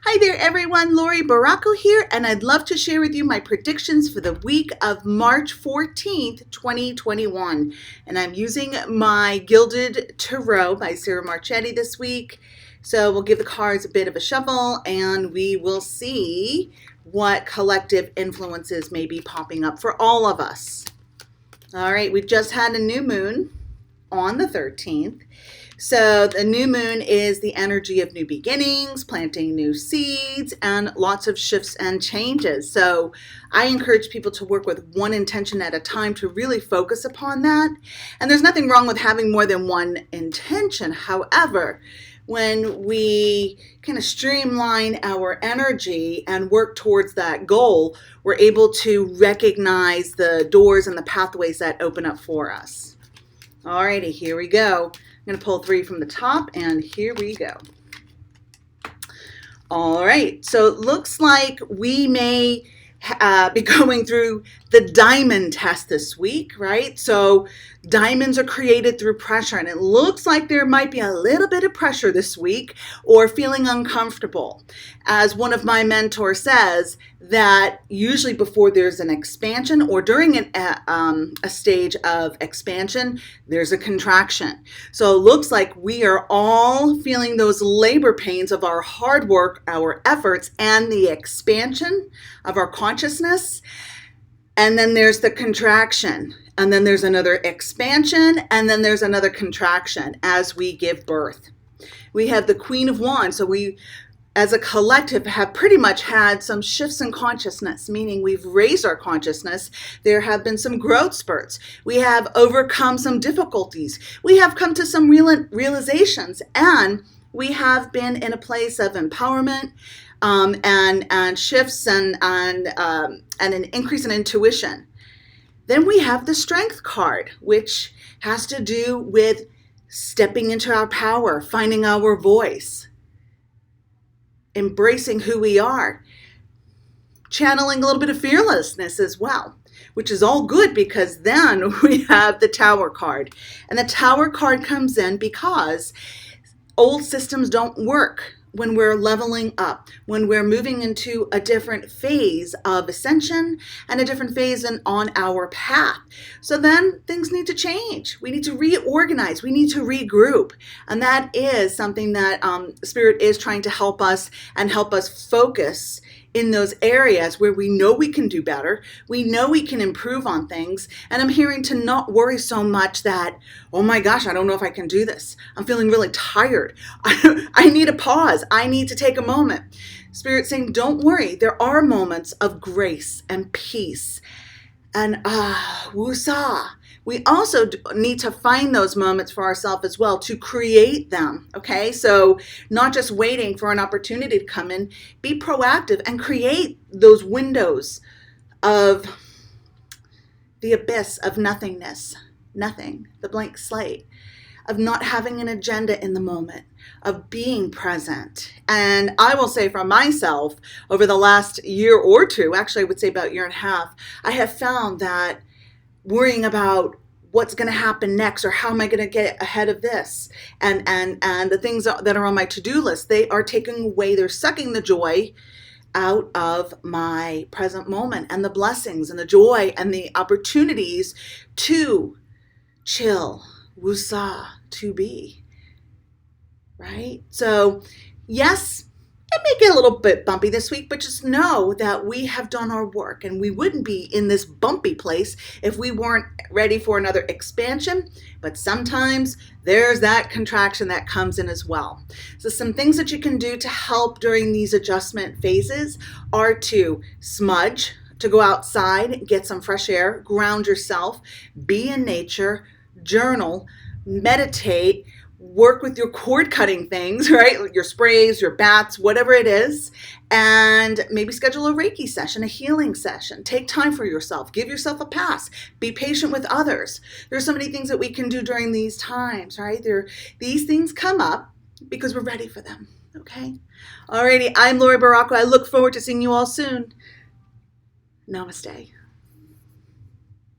Hi there everyone, Laurie Barraco here, and I'd love to share with you my predictions for the week of March 14th, 2021. And I'm using my Gilded Tarot by Sarah Marchetti this week. So we'll give the cards a bit of a shuffle and we will see what collective influences may be popping up for all of us. All right, we've just had a new moon on the 13th. So the new moon is the energy of new beginnings, planting new seeds, and lots of shifts and changes. So I encourage people to work with one intention at a time to really focus upon that. And there's nothing wrong with having more than one intention. However, when we kind of streamline our energy and work towards that goal, we're able to recognize the doors and the pathways that open up for us. Alrighty, here we go. I'm going to pull 3 from the top, and here we go. All right, so it looks like we may be going through the diamond test this week, right? So diamonds are created through pressure, and it looks like there might be a little bit of pressure this week or feeling uncomfortable. As one of my mentors says, that usually before there's an expansion or during a stage of expansion, there's a contraction. So it looks like we are all feeling those labor pains of our hard work, our efforts, and the expansion of our consciousness. And then there's the contraction, and then there's another expansion, and then there's another contraction as we give birth. We have the Queen of Wands, so we, as a collective, have pretty much had some shifts in consciousness, meaning we've raised our consciousness. There have been some growth spurts. We have overcome some difficulties. We have come to some realizations, and we have been in a place of empowerment, and shifts and an increase in intuition. Then we have the Strength card, which has to do with stepping into our power, finding our voice, embracing who we are, channeling a little bit of fearlessness as well, which is all good because then we have the Tower card. And the Tower card comes in because old systems don't work when we're leveling up, when we're moving into a different phase of ascension and a different phase on our path. So then things need to change. We need to reorganize. We need to regroup. And that is something that Spirit is trying to help us and help us focus in those areas where we know we can do better, we know we can improve on things, and I'm hearing to not worry so much that, oh my gosh, I don't know if I can do this. I'm feeling really tired. I need a pause. I need to take a moment. Spirit saying, don't worry. There are moments of grace and peace and woosah. We also need to find those moments for ourselves as well, to create them, okay? So not just waiting for an opportunity to come in, be proactive and create those windows of the abyss of nothingness, nothing, the blank slate, of not having an agenda in the moment, of being present. And I will say for myself, over the last year or two, actually I would say about a year and a half, I have found that worrying about what's going to happen next or how am I going to get ahead of this and the things that are on my to-do list, they are taking away, they're sucking the joy out of my present moment and the blessings and the joy and the opportunities to chill, woosah, to be, right? So yes, it may get a little bit bumpy this week, but just know that we have done our work and we wouldn't be in this bumpy place if we weren't ready for another expansion. But sometimes there's that contraction that comes in as well. So some things that you can do to help during these adjustment phases are to smudge, to go outside, get some fresh air, ground yourself, be in nature, journal, meditate, work with your cord cutting things, right? Your sprays, your bats, whatever it is, and maybe schedule a Reiki session, a healing session. Take time for yourself. Give yourself a pass. Be patient with others. There's so many things that we can do during these times, right? These things come up because we're ready for them, okay? Alrighty, I'm Laurie Barraco. I look forward to seeing you all soon. Namaste.